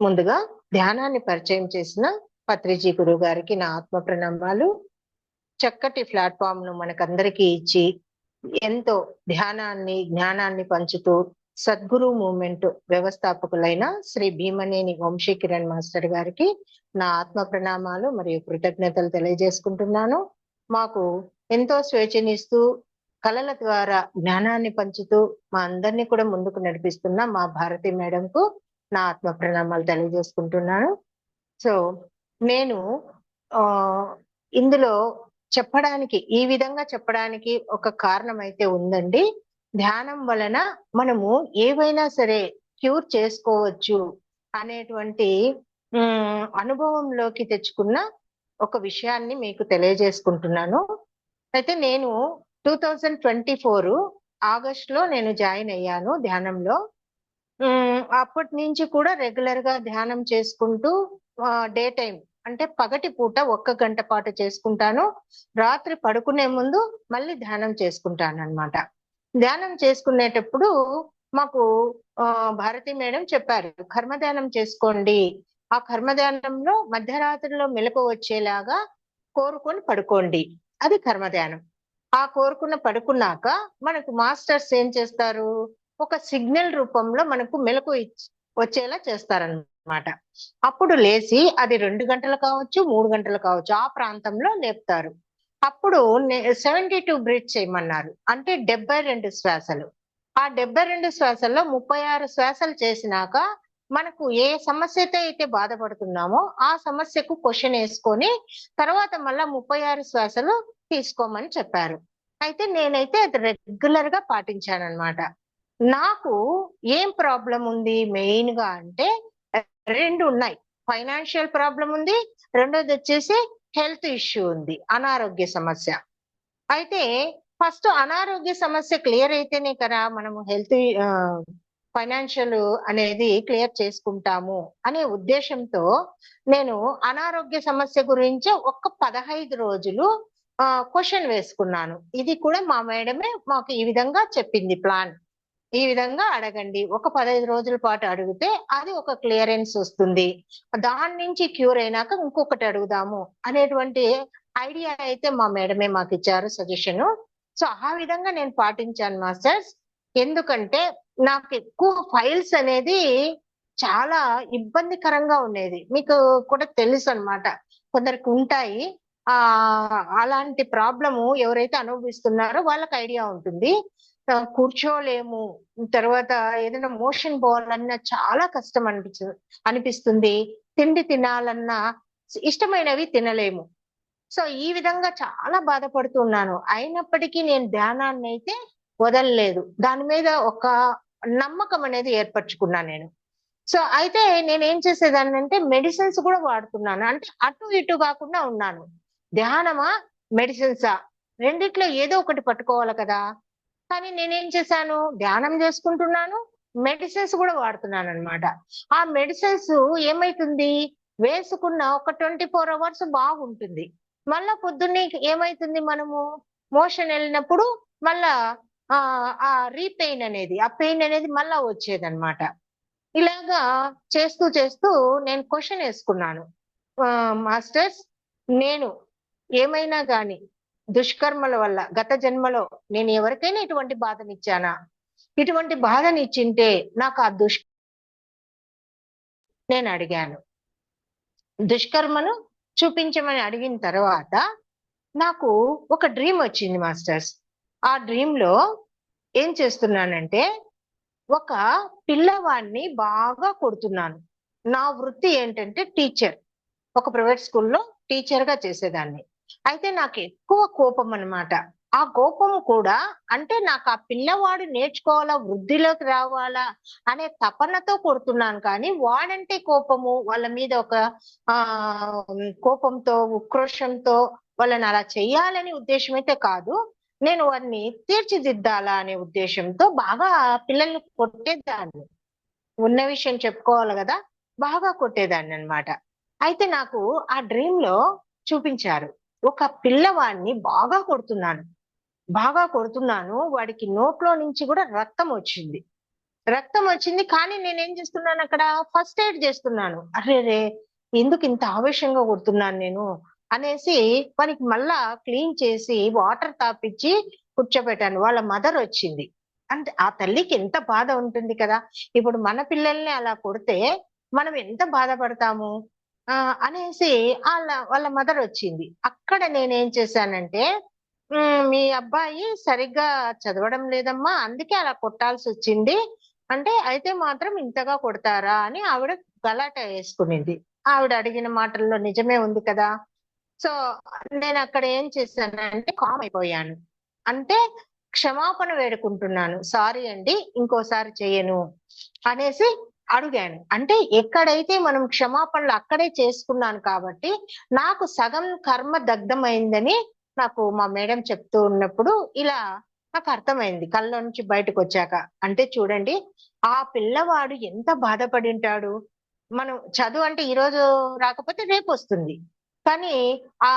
ముందుగా ధ్యానాన్ని పరిచయం చేసిన పత్రిజీ గురువు గారికి నా ఆత్మ ప్రణామాలు. చక్కటి ప్లాట్ఫామ్ ను మనకందరికీ ఇచ్చి ఎంతో ధ్యానాన్ని జ్ఞానాన్ని పంచుతూ సద్గురు మూవ్మెంట్ వ్యవస్థాపకులైన శ్రీ భీమనేని వంశీ కిరణ్ మాస్టర్ గారికి నా ఆత్మ ప్రణామాలు మరియు కృతజ్ఞతలు తెలియజేసుకుంటున్నాను. మాకు ఎంతో స్వేచ్ఛనిస్తూ కళల ద్వారా జ్ఞానాన్ని పంచుతూ మా అందరినీ కూడా ముందుకు నడిపిస్తున్న మా భారతి మేడంకు నా ఆత్మ ప్రణామాలు తెలియజేసుకుంటున్నాను. సో నేను ఇందులో చెప్పడానికి ఈ విధంగా చెప్పడానికి ఒక కారణం అయితే ఉందండి. ధ్యానం వలన మనము ఏవైనా సరే క్యూర్ చేసుకోవచ్చు అనేటువంటి అనుభవంలోకి తెచ్చుకున్న ఒక విషయాన్ని మీకు తెలియజేసుకుంటున్నాను. అయితే నేను 2024 ఆగస్టులో నేను జాయిన్ అయ్యాను ధ్యానంలో. అప్పటి నుంచి కూడా రెగ్యులర్ గా ధ్యానం చేసుకుంటూ డే టైం అంటే పగటి పూట 1 గంట పాటు చేసుకుంటాను. రాత్రి పడుకునే ముందు మళ్ళీ ధ్యానం చేసుకుంటాను అన్నమాట. ధ్యానం చేసుకునేటప్పుడు మాకు భారతి మేడం చెప్పారు, కర్మధ్యానం చేసుకోండి. ఆ కర్మధ్యానంలో మధ్యరాత్రిలో మెలకు వచ్చేలాగా కోరుకొని పడుకోండి, అది కర్మధ్యానం. ఆ కోరుకున్న పడుకున్నాక మనకు మాస్టర్స్ ఏం చేస్తారు, ఒక సిగ్నల్ రూపంలో మనకు మెలకు వచ్చేలా చేస్తారన్నమాట. అప్పుడు లేచి అది 2 గంటలు కావచ్చు, 3 గంటలు కావచ్చు, ఆ ప్రాంతంలో లేపుతారు. అప్పుడు 72 బ్రీత్ చేయమన్నారు, అంటే 72 శ్వాసలు. ఆ 72 శ్వాసల్లో 36 శ్వాసలు చేసినాక మనకు ఏ సమస్యతో అయితే బాధపడుతున్నామో ఆ సమస్యకు క్వశ్చన్ వేసుకొని తర్వాత మళ్ళా 36 శ్వాసలు తీసుకోమని చెప్పారు. అయితే నేనైతే అది రెగ్యులర్ గా పాటించాను అనమాట. నాకు ఏం ప్రాబ్లం ఉంది మెయిన్ గా అంటే 2 ఉన్నాయి. ఫైనాన్షియల్ ప్రాబ్లం ఉంది, రెండోది వచ్చేసి హెల్త్ ఇష్యూ ఉంది, అనారోగ్య సమస్య. అయితే ఫస్ట్ అనారోగ్య సమస్య క్లియర్ అయితేనే కదా మనము హెల్త్ ఫైనాన్షియల్ అనేది క్లియర్ చేసుకుంటాము అనే ఉద్దేశంతో నేను అనారోగ్య సమస్య గురించి ఒక 15 రోజులు క్వశ్చన్ వేసుకున్నాను. ఇది కూడా మా మేడమే మాకు ఈ విధంగా చెప్పింది ప్లాన్. ఈ విధంగా అడగండి, ఒక 15 రోజుల పాటు అడిగితే అది ఒక క్లియరెన్స్ వస్తుంది, దాని నుంచి క్యూర్ అయినాక ఇంకొకటి అడుగుదాము అనేటువంటి ఐడియా అయితే మా మేడమే మాకు ఇచ్చారు సజెషన్. సో ఆ విధంగా నేను పాటించాను మాస్టర్స్. ఎందుకంటే నాకు ఎక్కువ ఫైల్స్ అనేది చాలా ఇబ్బందికరంగా ఉండేది, మీకు కూడా తెలుసు అన్నమాట, కొందరికి ఉంటాయి. అలాంటి ప్రాబ్లము ఎవరైతే అనుభవిస్తున్నారో వాళ్ళకి ఐడియా ఉంటుంది. కూర్చోలేము, తర్వాత ఏదైనా మోషన్ పోవాలన్నా చాలా కష్టం అనిపిస్తుంది, తిండి తినాలన్నా ఇష్టమైనవి తినలేము. సో ఈ విధంగా చాలా బాధపడుతున్నాను. అయినప్పటికీ నేను ధ్యానాన్ని అయితే వదలలేదు, దాని మీద ఒక నమ్మకం అనేది ఏర్పరచుకున్నాను నేను. సో అయితే నేనేం చేసేదాన్ని అంటే మెడిసిన్స్ కూడా వాడుతున్నాను, అంటే అటు ఇటు కాకుండా ఉన్నాను. ధ్యానమా మెడిసిన్సా, రెండిట్లో ఏదో ఒకటి పట్టుకోవాలి కదా. కానీ నేనేం చేశాను, ధ్యానం చేసుకుంటున్నాను, మెడిసిన్స్ కూడా వాడుతున్నాను అనమాట. ఆ మెడిసిన్స్ ఏమైతుంది, వేసుకున్న ఒక 24 అవర్స్ బాగుంటుంది, మళ్ళా పొద్దున్నే ఏమైతుంది, మనము మోషన్ వెళ్ళినప్పుడు మళ్ళా ఆ రీపెయిన్ అనేది, ఆ పెయిన్ అనేది మళ్ళా వచ్చేదన్నమాట. ఇలాగా చేస్తూ చేస్తూ నేను క్వశ్చన్ వేసుకున్నాను, మాస్టర్స్ నేను ఏమైనా గాని దుష్కర్మల వల్ల గత జన్మలో నేను ఎవరికైనా ఇటువంటి బాధనిచ్చానా, ఇటువంటి బాధనిచ్చింటే నాకు ఆ నేను అడిగాను, దుష్కర్మను చూపించమని అడిగిన తర్వాత నాకు ఒక డ్రీమ్ వచ్చింది మాస్టర్స్. ఆ డ్రీమ్ లో ఏం చేస్తున్నానంటే ఒక పిల్లవాడిని బాగా కొడుతున్నాను. నా వృత్తి ఏంటంటే టీచర్, ఒక ప్రైవేట్ స్కూల్లో టీచర్ గా చేసేదాన్ని. అయితే నాకు ఎక్కువ కోపం అన్నమాట. ఆ కోపం కూడా అంటే నాకు ఆ పిల్లవాడు నేర్చుకోవాలా, వృద్ధిలోకి రావాలా అనే తపనతో కొడుతున్నాను. కానీ వాడంటే కోపము, వాళ్ళ మీద ఒక కోపంతో ఉక్రోషంతో వాళ్ళని అలా చెయ్యాలని ఉద్దేశం అయితే కాదు. నేను వారిని తీర్చిదిద్దాలా అనే ఉద్దేశంతో బాగా పిల్లల్ని కొట్టేదాన్ని. ఉన్న విషయం చెప్పుకోవాలి కదా, బాగా కొట్టేదాన్ని అన్నమాట. అయితే నాకు ఆ డ్రీమ్ లో చూపించారు, ఒక పిల్లవాడిని బాగా కొడుతున్నాను, వాడికి నోట్లో నుంచి కూడా రక్తం వచ్చింది. రక్తం వచ్చింది, కానీ నేనేం చేస్తున్నాను అక్కడ, ఫస్ట్ ఎయిడ్ చేస్తున్నాను. అరే రే, ఎందుకు ఇంత ఆవేశంగా కొడుతున్నాను నేను అనేసి వానికి మళ్ళా క్లీన్ చేసి వాటర్ తాపిచ్చి కూర్చోబెట్టాను. వాళ్ళ మదర్ వచ్చింది. అంటే ఆ తల్లికి ఎంత బాధ ఉంటుంది కదా. ఇప్పుడు మన పిల్లల్ని అలా కొడితే మనం ఎంత బాధపడతాము అనేసి వాళ్ళ మదర్ వచ్చింది. అక్కడ నేనేం చేశానంటే, మీ అబ్బాయి సరిగ్గా చదవడం లేదమ్మా, అందుకే అలా కొట్టాల్సి వచ్చింది అంటే, అయితే మాత్రం ఇంతగా కొడతారా అని ఆవిడ గలాట వేసుకునింది. ఆవిడ అడిగిన మాటల్లో నిజమే ఉంది కదా. సో నేను అక్కడ ఏం చేశానంటే కామ్ అయిపోయాను. అంటే క్షమాపణ వేడుకుంటున్నాను, సారీ అండి, ఇంకోసారి చేయను అనేసి అడిగాను. అంటే ఎక్కడైతే మనం క్షమాపణలు అక్కడే చేసుకున్నాను కాబట్టి నాకు సగం కర్మ దగ్ధమైందని నాకు మా మేడం చెప్తూ ఉన్నప్పుడు ఇలా నాకు అర్థమైంది కళ్ళ నుంచి బయటకు వచ్చాక. అంటే చూడండి, ఆ పిల్లవాడు ఎంత బాధపడి ఉంటాడు. మనం చదువు అంటే ఈ రోజు రాకపోతే రేపు వస్తుంది, కానీ ఆ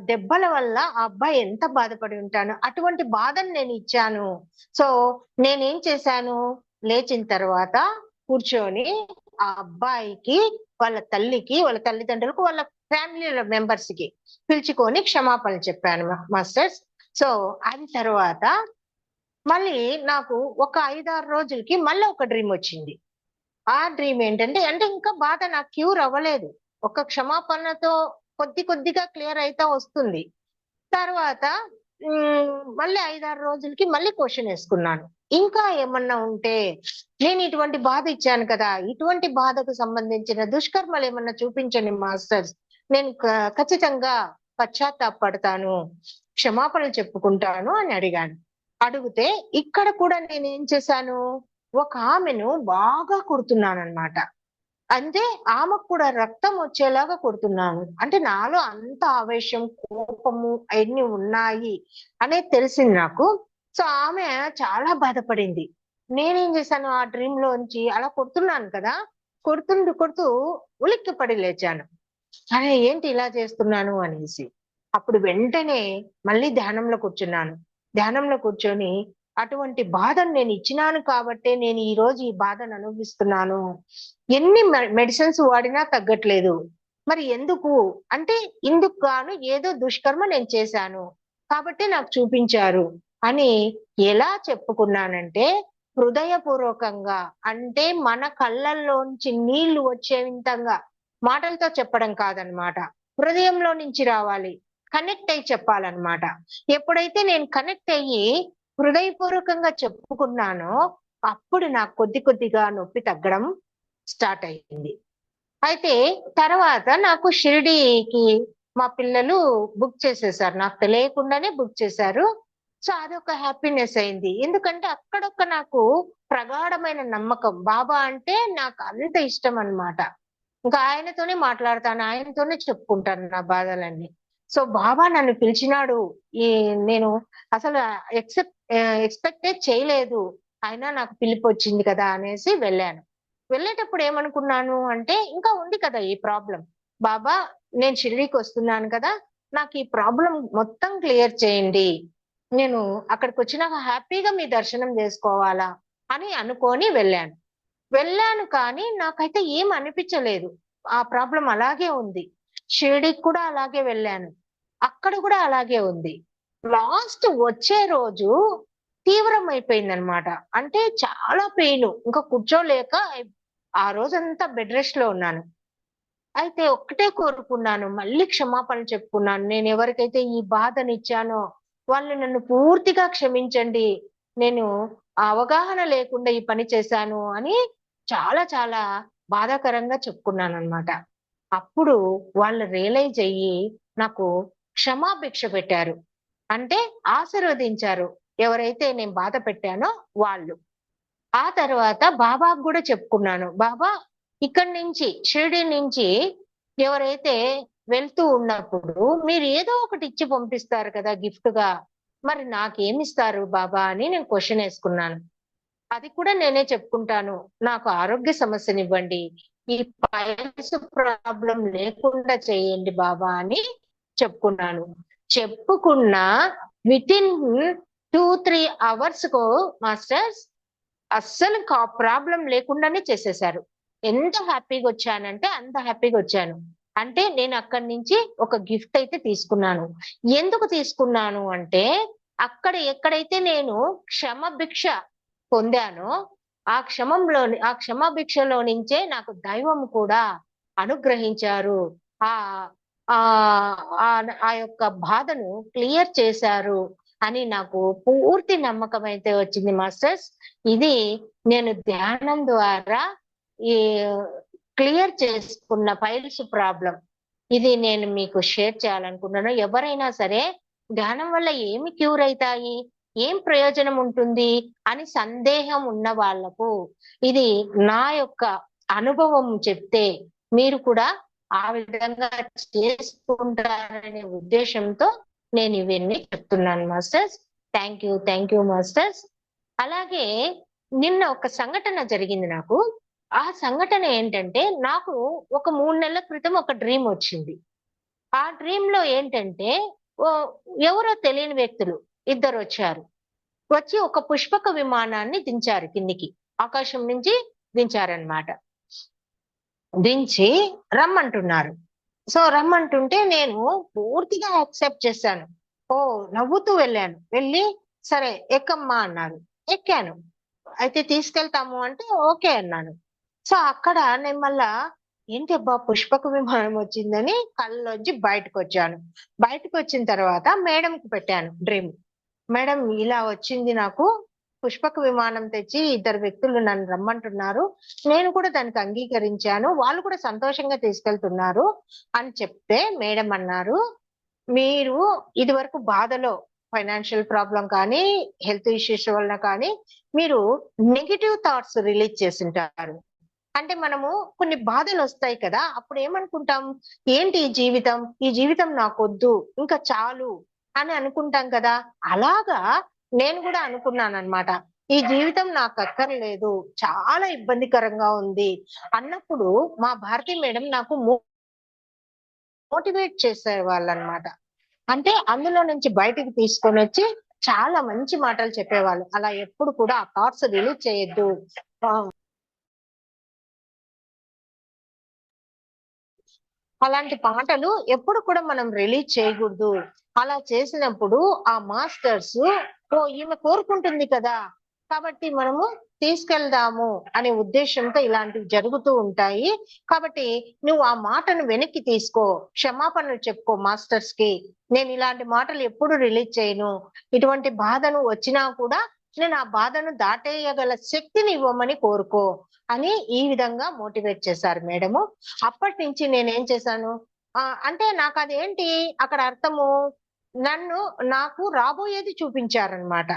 దెబ్బల వల్ల ఆ అబ్బాయి ఎంత బాధపడి ఉంటాను. అటువంటి బాధను నేను ఇచ్చాను. సో నేనేం చేశాను, లేచిన తర్వాత కూర్చొని ఆ అబ్బాయికి, వాళ్ళ తల్లికి, వాళ్ళ తల్లిదండ్రులకు, వాళ్ళ ఫ్యామిలీ మెంబర్స్ కి పిలుచుకొని క్షమాపణలు చెప్పాను మాస్టర్స్. సో అది తర్వాత మళ్ళీ నాకు ఒక 5-6 రోజులకి మళ్ళీ ఒక డ్రీమ్ వచ్చింది. ఆ డ్రీమ్ ఏంటంటే, అంటే ఇంకా బాధ నాకు క్యూర్ అవ్వలేదు. ఒక క్షమాపణతో కొద్దిగా క్లియర్ అయితే వస్తుంది. తర్వాత మళ్ళీ 5-6 రోజులకి మళ్ళీ క్వశ్చన్ వేసుకున్నాను. ఇంకా ఏమన్నా ఉంటే, నేను ఇటువంటి బాధ ఇచ్చాను కదా, ఇటువంటి బాధకు సంబంధించిన దుష్కర్మలు ఏమన్నా చూపించండి మాస్టర్స్, నేను ఖచ్చితంగా పశ్చాత్తాపడతాను, క్షమాపణలు చెప్పుకుంటాను అని అడిగాను. అడిగితే ఇక్కడ కూడా నేను ఏం చేశాను, ఒక ఆమెను బాగా కొడుతున్నాను అనమాట. అంటే ఆమెకు కూడా రక్తం వచ్చేలాగా కొడుతున్నాను. అంటే నాలో అంత ఆవేశం, కోపము అవన్నీ ఉన్నాయి అనేది తెలిసింది నాకు. సో ఆమె చాలా బాధపడింది. నేనేం చేశాను, ఆ డ్రీమ్ లోంచి అలా కొడుతున్నాను కదా, కొడుతూ ఉలిక్కి పడి లేచాను. అరే ఏంటి ఇలా చేస్తున్నాను అనేసి. అప్పుడు వెంటనే మళ్ళీ ధ్యానంలో కూర్చున్నాను. ధ్యానంలో కూర్చొని, అటువంటి బాధను నేను ఇచ్చినాను కాబట్టే నేను ఈ రోజు ఈ బాధను అనుభవిస్తున్నాను. ఎన్ని మెడిసిన్స్ వాడినా తగ్గట్లేదు. మరి ఎందుకు అంటే, ఇందుకు గాను ఏదో దుష్కర్మ నేను చేశాను కాబట్టి నాకు చూపించారు అని ఎలా చెప్పుకున్నానంటే, హృదయపూర్వకంగా, అంటే మన కళ్ళల్లోంచి నీళ్లు వచ్చే విధంగా మాటలతో చెప్పడం కాదనమాట. హృదయంలో నుంచి రావాలి, కనెక్ట్ అయ్యి చెప్పాలన్నమాట. ఎప్పుడైతే నేను కనెక్ట్ అయ్యి హృదయపూర్వకంగా చెప్పుకున్నానో అప్పుడు నాకు కొద్దిగా నొప్పి తగ్గడం స్టార్ట్ అయింది. అయితే తర్వాత నాకు షిరిడీకి మా పిల్లలు బుక్ చేసేసారు, నాకు తెలియకుండానే బుక్ చేశారు. సో అదొక హ్యాపీనెస్ అయింది. ఎందుకంటే అక్కడొక్క నాకు ప్రగాఢమైన నమ్మకం, బాబా అంటే నాకు అంత ఇష్టం అన్నమాట. ఇంకా ఆయనతోనే మాట్లాడతాను, ఆయనతోనే చెప్పుకుంటాను నా బాధలన్నీ. సో బాబా నన్ను పిలిచినాడు, ఈ నేను అసలు ఎక్స్పెక్టే చేయలేదు, అయినా నాకు పిలుపు వచ్చింది కదా అనేసి వెళ్ళాను. వెళ్ళేటప్పుడు ఏమనుకున్నాను అంటే, ఇంకా ఉంది కదా ఈ ప్రాబ్లం, బాబా నేను షిరిడీకి వస్తున్నాను కదా, నాకు ఈ ప్రాబ్లం మొత్తం క్లియర్ చేయండి, నేను అక్కడికి వచ్చినాక హ్యాపీగా మీ దర్శనం చేసుకోవాలా అని అనుకొని వెళ్ళాను కానీ నాకైతే ఏం అనిపించలేదు. ఆ ప్రాబ్లం అలాగే ఉంది. షిరిడీకి కూడా అలాగే వెళ్ళాను, అక్కడ కూడా అలాగే ఉంది. లాస్ట్ వచ్చే రోజు తీవ్రం అయిపోయింది అనమాట. అంటే చాలా పెయిన్, ఇంకా కూర్చోలేక ఆ రోజంతా బెడ్ రెస్ట్ లో ఉన్నాను. అయితే ఒక్కటే కోరుకున్నాను, మళ్ళీ క్షమాపణ చెప్పుకున్నాను, నేను ఎవరికైతే ఈ బాధనిచ్చానో వాళ్ళు నన్ను పూర్తిగా క్షమించండి, నేను ఆ అవగాహన లేకుండా ఈ పని చేశాను అని చాలా బాధాకరంగా చెప్పుకున్నాను అనమాట. అప్పుడు వాళ్ళు రియలైజ్ అయ్యి నాకు క్షమాభిక్ష పెట్టారు, అంటే ఆశీర్వదించారు, ఎవరైతే నేను బాధ పెట్టానో వాళ్ళు. ఆ తర్వాత బాబాకు కూడా చెప్పుకున్నాను, బాబా ఇక్కడి నుంచి షిరిడి నుంచి ఎవరైతే వెళ్తూ ఉన్నప్పుడు మీరు ఏదో ఒకటి ఇచ్చి పంపిస్తారు కదా గిఫ్ట్ గా, మరి నాకేమిస్తారు బాబా అని నేను క్వశ్చన్ వేసుకున్నాను. అది కూడా నేనే చెప్పుకుంటాను, నాకు ఆరోగ్య సమస్యనివ్వండి, ఈ పైల్స్ ప్రాబ్లం లేకుండా చేయండి బాబా అని చెప్పుకున్నాను. చెప్పుకున్న విత్ ఇన్ 2-3 అవర్స్ కు మాస్టర్స్ అస్సలు ప్రాబ్లం లేకుండానే చేసేశారు. ఎంత హ్యాపీగా వచ్చానంటే అంత హ్యాపీగా వచ్చాను. అంటే నేను అక్కడి నుంచి ఒక గిఫ్ట్ అయితే తీసుకున్నాను. ఎందుకు తీసుకున్నాను అంటే, అక్కడ ఎక్కడైతే నేను క్షమభిక్ష పొందానో, ఆ క్షమాభిక్షలో నుంచే నాకు దైవం కూడా అనుగ్రహించారు. ఆ ఆ యొక్క బాధను క్లియర్ చేశారు అని నాకు పూర్తి నమ్మకం అయితే వచ్చింది మాస్టర్స్. ఇది నేను ధ్యానం ద్వారా ఈ క్లియర్ చేసుకున్న ఫైల్స్ ప్రాబ్లం. ఇది నేను మీకు షేర్ చేయాలనుకున్నాను. ఎవరైనా సరే ధ్యానం వల్ల ఏమి క్యూర్ అవుతాయి, ఏం ప్రయోజనం ఉంటుంది అని సందేహం ఉన్న వాళ్లకు ఇది నా యొక్క అనుభవం చెప్తే మీరు కూడా ఆ విధంగా చేసుకుంటారనే ఉద్దేశంతో నేను ఇవన్నీ చెప్తున్నాను మాస్టర్స్. Thank you masters. అలాగే నిన్న ఒక సంఘటన జరిగింది నాకు. ఆ సంఘటన ఏంటంటే, నాకు ఒక 3 నెలల క్రితం ఒక డ్రీమ్ వచ్చింది. ఆ డ్రీమ్ లో ఏంటంటే, ఎవరో తెలియని వ్యక్తులు ఇద్దరు వచ్చారు. వచ్చి ఒక పుష్పక విమానాన్ని దించారు కిందికి, ఆకాశం నుంచి దించారనమాట. దించి రమ్మంటున్నారు. సో రమ్మంటుంటే నేను పూర్తిగా యాక్సెప్ట్ చేశాను. నవ్వుతూ వెళ్ళాను. వెళ్ళి సరే ఎక్కమ్మా అన్నారు. ఎక్కాను. అయితే తీసుకెళ్తాము అంటే ఓకే అన్నాను. సో అక్కడ నేను మళ్ళా ఏంటి అబ్బా పుష్పక విమానం వచ్చిందని కళ్ళలోంచి బయటకు వచ్చాను. బయటకు వచ్చిన తర్వాత మేడంకి పెట్టాను డ్రీమ్. మేడం ఇలా వచ్చింది నాకు, పుష్పక విమానం తెచ్చి ఇద్దరు వ్యక్తులు నన్ను రమ్మంటున్నారు, నేను కూడా దానికి అంగీకరించాను, వాళ్ళు కూడా సంతోషంగా తీసుకెళ్తున్నారు అని చెప్తే మేడం అన్నారు, మీరు ఇది వరకు బాధలో ఫైనాన్షియల్ ప్రాబ్లం కానీ హెల్త్ ఇష్యూస్ వలన కానీ మీరు నెగిటివ్ థాట్స్ రిలీజ్ చేసింటారు. అంటే మనము కొన్ని బాధలు వస్తాయి కదా, అప్పుడు ఏమనుకుంటాం, ఏంటి ఈ జీవితం నాకొద్దు, ఇంకా చాలు అని అనుకుంటాం కదా. అలాగా నేను కూడా అనుకున్నాను అనమాట. ఈ జీవితం నాకు అక్కర్లేదు, చాలా ఇబ్బందికరంగా ఉంది అన్నప్పుడు మా భారతి మేడం నాకు మోటివేట్ చేసేవాళ్ళు అనమాట. అంటే అందులో నుంచి బయటికి తీసుకొని వచ్చి చాలా మంచి మాటలు చెప్పేవాళ్ళు. అలా ఎప్పుడు కూడా ఆ థాట్స్ రిలీజ్ చేయొద్దు, అలాంటి పాటలు ఎప్పుడు కూడా మనం రిలీజ్ చేయకూడదు. అలా చేసినప్పుడు ఆ మాస్టర్స్ ఈమె కోరుకుంటుంది కదా, కాబట్టి మనము తీసుకెళ్దాము అనే ఉద్దేశంతో ఇలాంటివి జరుగుతూ ఉంటాయి. కాబట్టి నువ్వు ఆ మాటను వెనక్కి తీసుకో, క్షమాపణలు చెప్పుకో మాస్టర్స్ కి, నేను ఇలాంటి మాటలు ఎప్పుడు రిలీజ్ చేయను, ఇటువంటి బాధను వచ్చినా కూడా నేను ఆ బాధను దాటేయగల శక్తిని ఇవ్వమని కోరుకో అని ఈ విధంగా మోటివేట్ చేశారు మేడము. అప్పటి నుంచి నేనేం చేశాను, అంటే నాకు అదేంటి అక్కడ అర్థము, నాకు రాబోయేది చూపించారనమాట.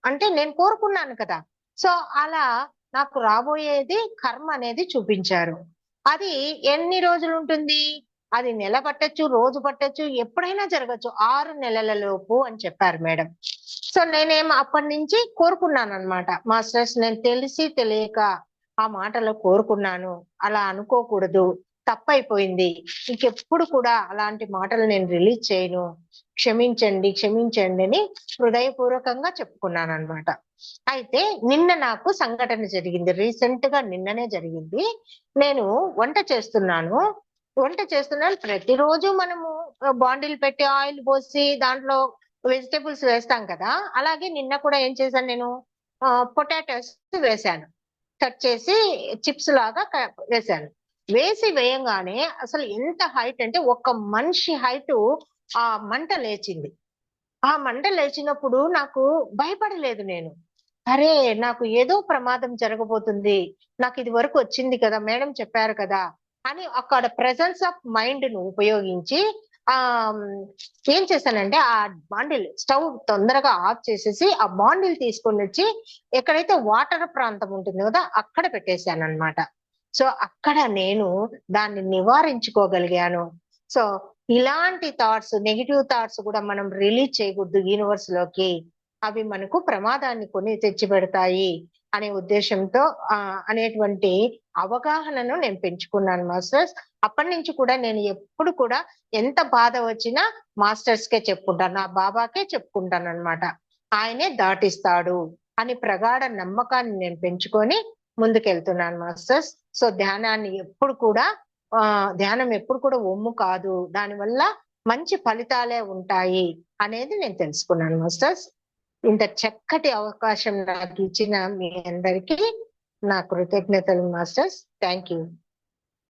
అంటే నేను కోరుకున్నాను కదా, సో అలా నాకు రాబోయేది కర్మ అనేది చూపించారు. అది ఎన్ని రోజులు ఉంటుంది, అది నెల పట్టొచ్చు, రోజు పట్టొచ్చు, ఎప్పుడైనా జరగచ్చు, 6 నెలల లోపు అని చెప్పారు మేడం. సో నేనేం అప్పటి నుంచి కోరుకున్నాను అనమాట, మాస్టర్స్ నేను తెలిసి తెలియక ఆ మాటలో కోరుకున్నాను, అలా అనుకోకూడదు, తప్పైపోయింది, ఇంకెప్పుడు కూడా అలాంటి మాటలు నేను రిలీజ్ చేయను, క్షమించండి క్షమించండి అని హృదయపూర్వకంగా చెప్పుకున్నాను అనమాట. అయితే నిన్న నాకు సంఘటన జరిగింది, రీసెంట్ గా నిన్ననే జరిగింది. నేను వంట చేస్తున్నాను. ప్రతిరోజు మనము బాండిల్ పెట్టి ఆయిల్ పోసి దాంట్లో వెజిటేబుల్స్ వేస్తాం కదా, అలాగే నిన్న కూడా ఏం చేశాను, నేను పొటాటోస్ వేశాను, కట్ చేసి చిప్స్ లాగా వేశాను. వేయంగానే అసలు ఎంత హైట్ అంటే ఒక మనిషి హైట్ ఆ మంట లేచింది. ఆ మంట లేచినప్పుడు నాకు భయపడలేదు నేను, అరే నాకు ఏదో ప్రమాదం జరగబోతుంది, నాకు ఇది వరకు వచ్చింది కదా, మేడం చెప్పారు కదా అని అక్కడ ప్రెసెన్స్ ఆఫ్ మైండ్ ను ఉపయోగించి ఏం చేశానంటే ఆ బాండిల్ స్టవ్ తొందరగా ఆఫ్ చేసేసి ఆ బాండిల్ తీసుకొని వచ్చి ఎక్కడైతే వాటర్ ప్రాంతం ఉంటుంది కదా అక్కడ పెట్టేశాను అనమాట. సో అక్కడ నేను దాన్ని నివారించుకోగలిగాను. సో ఇలాంటి థాట్స్, నెగిటివ్ థాట్స్ కూడా మనం రిలీజ్ చేయకూడదు యూనివర్స్ లోకి, అవి మనకు ప్రమాదాన్ని కొని తెచ్చి పెడతాయి అనే ఉద్దేశంతో అనేటువంటి అవగాహనను నేను పెంచుకున్నాను మాస్టర్స్. అప్పటి నుంచి కూడా నేను ఎప్పుడు కూడా ఎంత బాధ వచ్చినా మాస్టర్స్ కే చెప్పుకుంటాను, నా బాబాకే చెప్పుకుంటాను అనమాట. ఆయనే దాటిస్తాడు, అని ప్రగాఢ నమ్మకాన్ని నేను పెంచుకొని ముందుకెళ్తున్నాను మాస్టర్స్. సో ధ్యానం ఎప్పుడు కూడా ఒమ్ము కాదు, దానివల్ల మంచి ఫలితాలే ఉంటాయి అనేది నేను తెలుసుకున్నాను మాస్టర్స్. ఇంత చక్కటి అవకాశం నాకు ఇచ్చిన మీ అందరికీ నా కృతజ్ఞతలు మాస్టర్స్. Thank you.